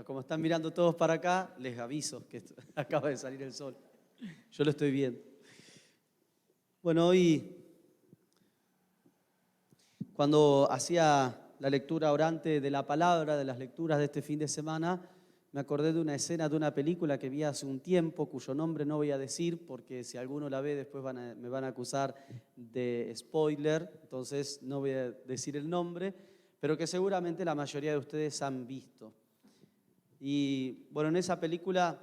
Como están mirando todos para acá, les aviso que acaba de salir el sol. Yo lo estoy viendo. Bueno, hoy, cuando hacía la lectura orante de la palabra, de las lecturas de este fin de semana, me acordé de una escena de una película que vi hace un tiempo, cuyo nombre no voy a decir, porque si alguno la ve después me van a acusar de spoiler, entonces no voy a decir el nombre, pero que seguramente la mayoría de ustedes han visto. Y bueno, en esa película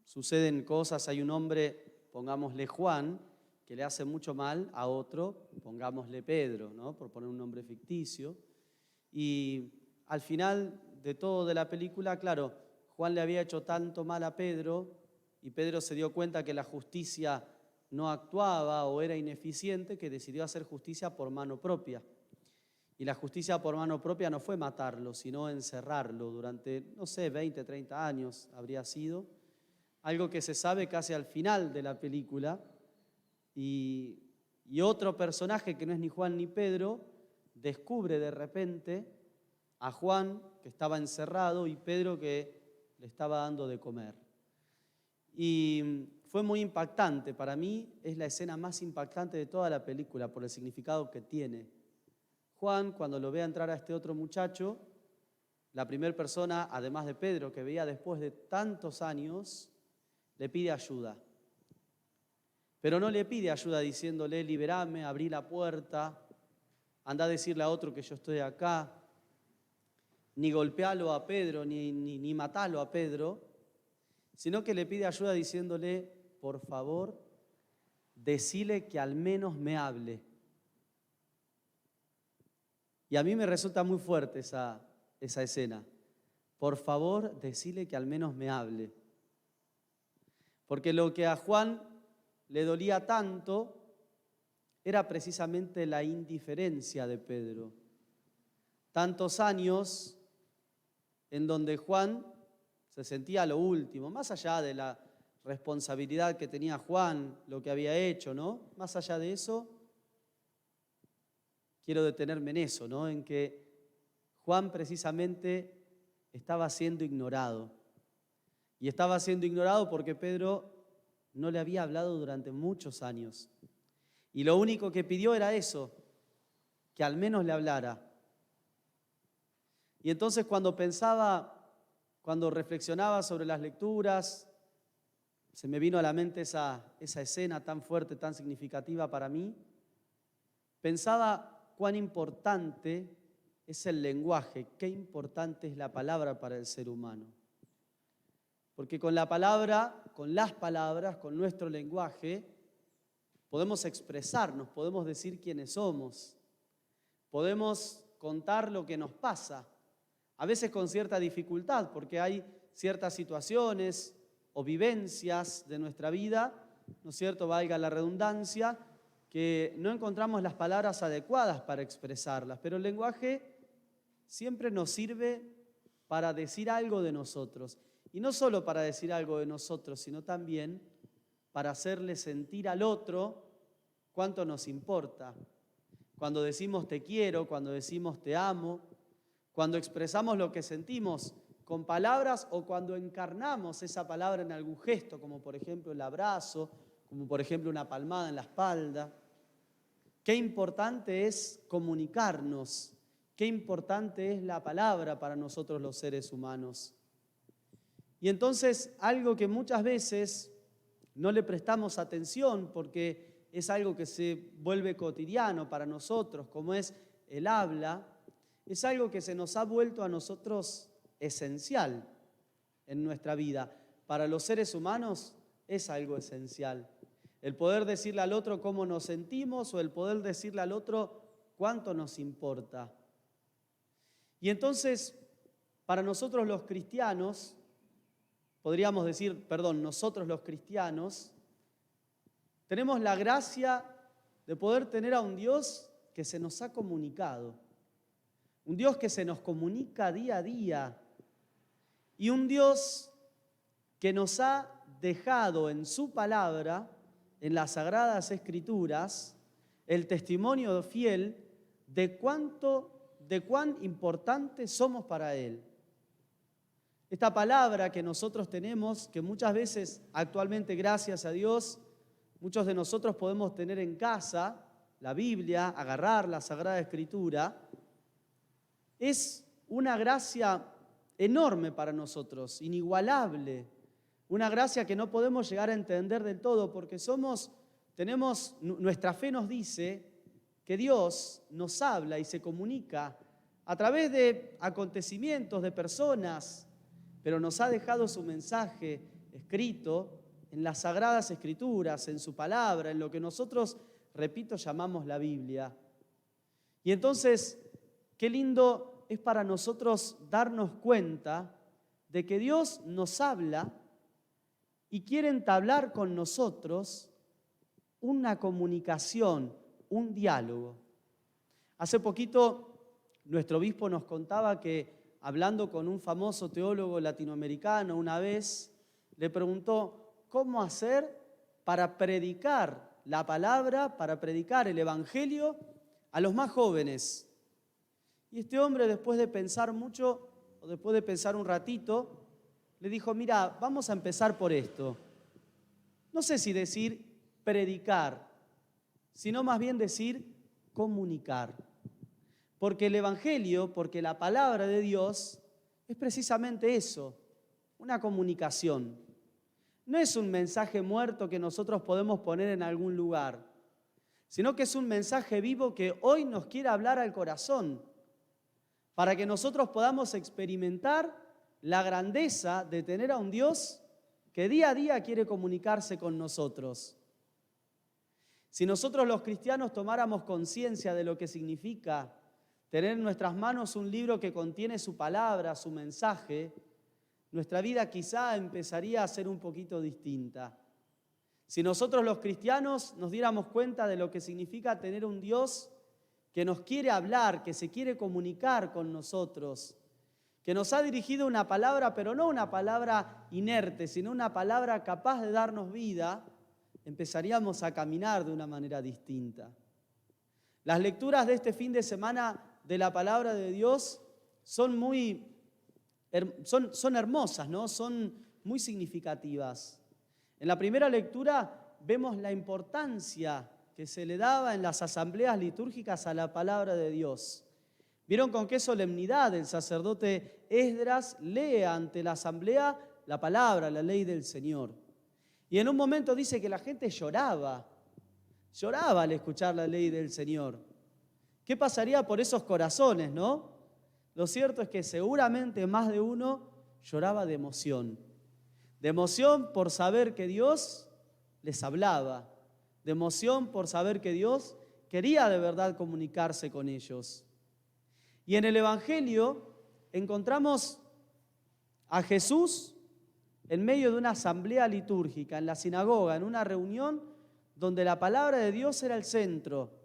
suceden cosas, hay un hombre, pongámosle Juan, que le hace mucho mal a otro, pongámosle Pedro, ¿no? Por poner un nombre ficticio. Y al final de todo de la película, claro, Juan le había hecho tanto mal a Pedro y Pedro se dio cuenta que la justicia no actuaba o era ineficiente, que decidió hacer justicia por mano propia. Y la justicia por mano propia no fue matarlo, sino encerrarlo durante, no sé, 20, 30 años habría sido. Algo que se sabe casi al final de la película. Y otro personaje que no es ni Juan ni Pedro, descubre de repente a Juan que estaba encerrado y Pedro que le estaba dando de comer. Y fue muy impactante. Para mí es la escena más impactante de toda la película por el significado que tiene. Juan, cuando lo ve entrar a este otro muchacho, la primera persona, además de Pedro, que veía después de tantos años, le pide ayuda. Pero no le pide ayuda diciéndole, liberame, abrí la puerta, anda a decirle a otro que yo estoy acá, ni golpealo a Pedro, ni matalo a Pedro, sino que le pide ayuda diciéndole, por favor, decile que al menos me hable. Y a mí me resulta muy fuerte esa escena. Por favor, decile que al menos me hable. Porque lo que a Juan le dolía tanto era precisamente la indiferencia de Pedro. Tantos años en donde Juan se sentía lo último, más allá de la responsabilidad que tenía Juan, lo que había hecho, ¿no? Más allá de eso, quiero detenerme en eso, ¿no? En que Juan precisamente estaba siendo ignorado. Y estaba siendo ignorado porque Pedro no le había hablado durante muchos años. Y lo único que pidió era eso, que al menos le hablara. Y entonces cuando reflexionaba sobre las lecturas, se me vino a la mente esa escena tan fuerte, tan significativa para mí. Pensaba cuán importante es el lenguaje, qué importante es la palabra para el ser humano. Porque con la palabra, con las palabras, con nuestro lenguaje, podemos expresarnos, podemos decir quiénes somos, podemos contar lo que nos pasa, a veces con cierta dificultad, porque hay ciertas situaciones o vivencias de nuestra vida, ¿no es cierto?, valga la redundancia, que no encontramos las palabras adecuadas para expresarlas, pero el lenguaje siempre nos sirve para decir algo de nosotros. Y no solo para decir algo de nosotros, sino también para hacerle sentir al otro cuánto nos importa. Cuando decimos te quiero, cuando decimos te amo, cuando expresamos lo que sentimos con palabras o cuando encarnamos esa palabra en algún gesto, como por ejemplo el abrazo, como por ejemplo una palmada en la espalda. Qué importante es comunicarnos, qué importante es la palabra para nosotros los seres humanos. Y entonces algo que muchas veces no le prestamos atención porque es algo que se vuelve cotidiano para nosotros, como es el habla, es algo que se nos ha vuelto a nosotros esencial en nuestra vida. Para los seres humanos es algo esencial. El poder decirle al otro cómo nos sentimos o el poder decirle al otro cuánto nos importa. Y entonces, para nosotros los cristianos, nosotros los cristianos, tenemos la gracia de poder tener a un Dios que se nos ha comunicado, un Dios que se nos comunica día a día y un Dios que nos ha dejado en su palabra, en las Sagradas Escrituras, el testimonio fiel de cuán importantes somos para Él. Esta palabra que nosotros tenemos, que muchas veces actualmente, gracias a Dios, muchos de nosotros podemos tener en casa, la Biblia, agarrar la Sagrada Escritura, es una gracia enorme para nosotros, inigualable, una gracia que no podemos llegar a entender del todo porque nuestra fe nos dice que Dios nos habla y se comunica a través de acontecimientos, de personas, pero nos ha dejado su mensaje escrito en las Sagradas Escrituras, en su palabra, en lo que nosotros, repito, llamamos la Biblia. Y entonces, qué lindo es para nosotros darnos cuenta de que Dios nos habla y quiere entablar con nosotros una comunicación, un diálogo. Hace poquito, nuestro obispo nos contaba que, hablando con un famoso teólogo latinoamericano una vez, le preguntó cómo hacer para predicar la palabra, para predicar el Evangelio a los más jóvenes. Y este hombre, después de pensar mucho, o después de pensar un ratito, le dijo, mira, vamos a empezar por esto. No sé si decir predicar, sino más bien decir comunicar. Porque el Evangelio, porque la palabra de Dios es precisamente eso, una comunicación. No es un mensaje muerto que nosotros podemos poner en algún lugar, sino que es un mensaje vivo que hoy nos quiere hablar al corazón, para que nosotros podamos experimentar la grandeza de tener a un Dios que día a día quiere comunicarse con nosotros. Si nosotros los cristianos tomáramos conciencia de lo que significa tener en nuestras manos un libro que contiene su palabra, su mensaje, nuestra vida quizá empezaría a ser un poquito distinta. Si nosotros los cristianos nos diéramos cuenta de lo que significa tener un Dios que nos quiere hablar, que se quiere comunicar con nosotros, que nos ha dirigido una palabra, pero no una palabra inerte, sino una palabra capaz de darnos vida, empezaríamos a caminar de una manera distinta. Las lecturas de este fin de semana de la palabra de Dios son hermosas, ¿no? Son muy significativas. En la primera lectura vemos la importancia que se le daba en las asambleas litúrgicas a la palabra de Dios. ¿Vieron con qué solemnidad el sacerdote Esdras lee ante la asamblea la palabra, la ley del Señor? Y en un momento dice que la gente lloraba al escuchar la ley del Señor. ¿Qué pasaría por esos corazones, no? Lo cierto es que seguramente más de uno lloraba de emoción por saber que Dios les hablaba, de emoción por saber que Dios quería de verdad comunicarse con ellos. Y en el Evangelio encontramos a Jesús en medio de una asamblea litúrgica, en la sinagoga, en una reunión donde la palabra de Dios era el centro.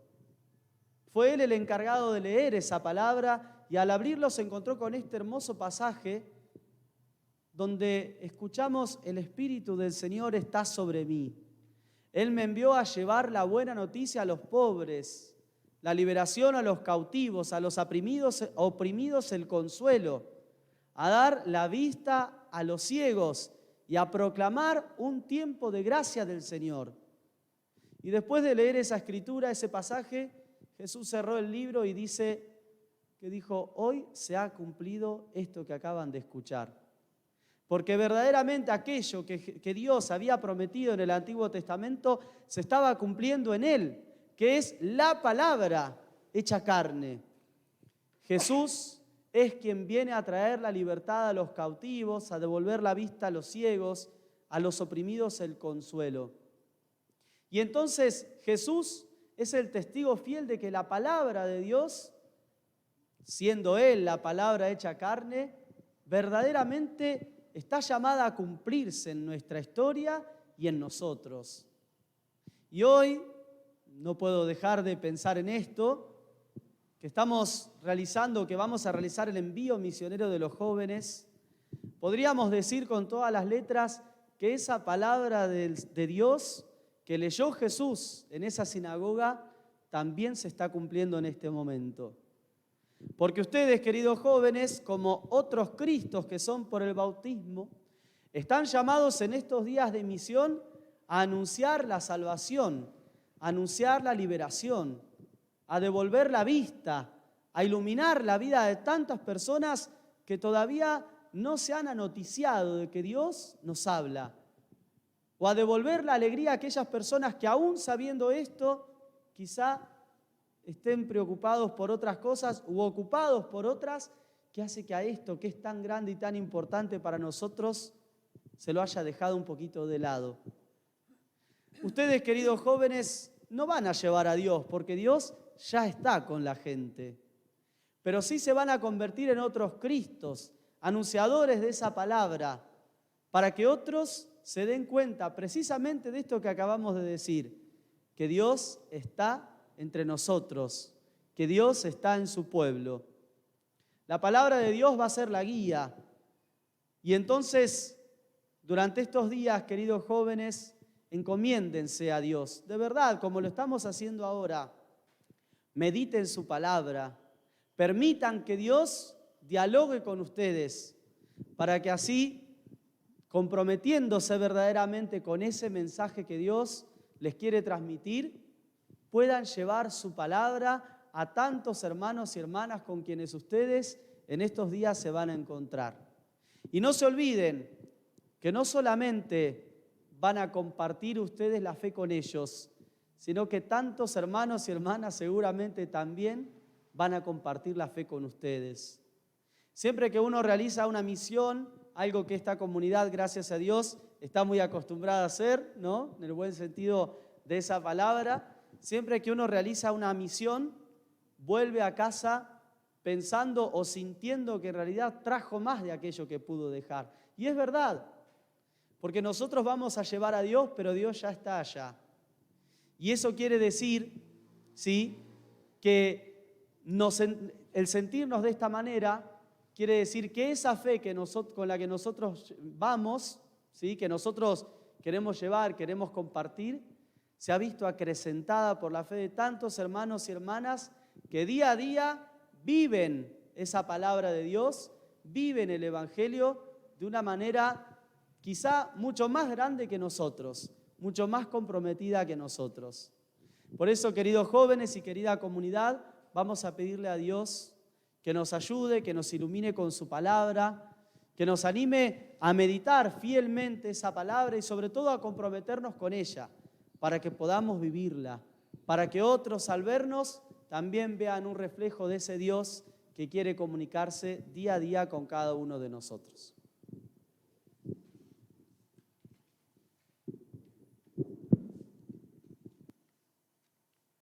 Fue Él el encargado de leer esa palabra y al abrirlo se encontró con este hermoso pasaje donde escuchamos: el Espíritu del Señor está sobre mí. Él me envió a llevar la buena noticia a los pobres, la liberación a los cautivos, a los oprimidos el consuelo, a dar la vista a los ciegos y a proclamar un tiempo de gracia del Señor. Y después de leer esa escritura, ese pasaje, Jesús cerró el libro y dijo: hoy se ha cumplido esto que acaban de escuchar. Porque verdaderamente aquello que Dios había prometido en el Antiguo Testamento se estaba cumpliendo en Él, que es la palabra hecha carne. Jesús es quien viene a traer la libertad a los cautivos, a devolver la vista a los ciegos, a los oprimidos el consuelo. Y entonces Jesús es el testigo fiel de que la palabra de Dios, siendo Él la palabra hecha carne, verdaderamente está llamada a cumplirse en nuestra historia y en nosotros. Y hoy no puedo dejar de pensar en esto, que vamos a realizar el envío misionero de los jóvenes. Podríamos decir con todas las letras que esa palabra de Dios que leyó Jesús en esa sinagoga también se está cumpliendo en este momento. Porque ustedes, queridos jóvenes, como otros Cristos que son por el bautismo, están llamados en estos días de misión a anunciar la salvación, a anunciar la liberación, a devolver la vista, a iluminar la vida de tantas personas que todavía no se han anoticiado de que Dios nos habla, o a devolver la alegría a aquellas personas que aún sabiendo esto, quizá estén preocupados por otras cosas u ocupados por otras, que hace que a esto que es tan grande y tan importante para nosotros se lo haya dejado un poquito de lado. Ustedes, queridos jóvenes, no van a llevar a Dios, porque Dios ya está con la gente, pero sí se van a convertir en otros Cristos, anunciadores de esa palabra, para que otros se den cuenta precisamente de esto que acabamos de decir, que Dios está entre nosotros, que Dios está en su pueblo. La palabra de Dios va a ser la guía. Y entonces, durante estos días, queridos jóvenes, encomiéndense a Dios. De verdad, como lo estamos haciendo ahora, mediten su palabra. Permitan que Dios dialogue con ustedes para que así, comprometiéndose verdaderamente con ese mensaje que Dios les quiere transmitir, puedan llevar su palabra a tantos hermanos y hermanas con quienes ustedes en estos días se van a encontrar. Y no se olviden que no solamente van a compartir ustedes la fe con ellos, sino que tantos hermanos y hermanas seguramente también van a compartir la fe con ustedes. Siempre que uno realiza una misión, algo que esta comunidad, gracias a Dios, está muy acostumbrada a hacer, ¿no? En el buen sentido de esa palabra, siempre que uno realiza una misión, vuelve a casa pensando o sintiendo que en realidad trajo más de aquello que pudo dejar. Y es verdad, porque nosotros vamos a llevar a Dios, pero Dios ya está allá. Y eso quiere decir, ¿sí?, que el sentirnos de esta manera quiere decir que esa fe con la que nosotros vamos, ¿sí?, que nosotros queremos llevar, queremos compartir, se ha visto acrecentada por la fe de tantos hermanos y hermanas que día a día viven esa palabra de Dios, viven el Evangelio de una manera quizá mucho más grande que nosotros, mucho más comprometida que nosotros. Por eso, queridos jóvenes y querida comunidad, vamos a pedirle a Dios que nos ayude, que nos ilumine con su palabra, que nos anime a meditar fielmente esa palabra y sobre todo a comprometernos con ella, para que podamos vivirla, para que otros al vernos también vean un reflejo de ese Dios que quiere comunicarse día a día con cada uno de nosotros.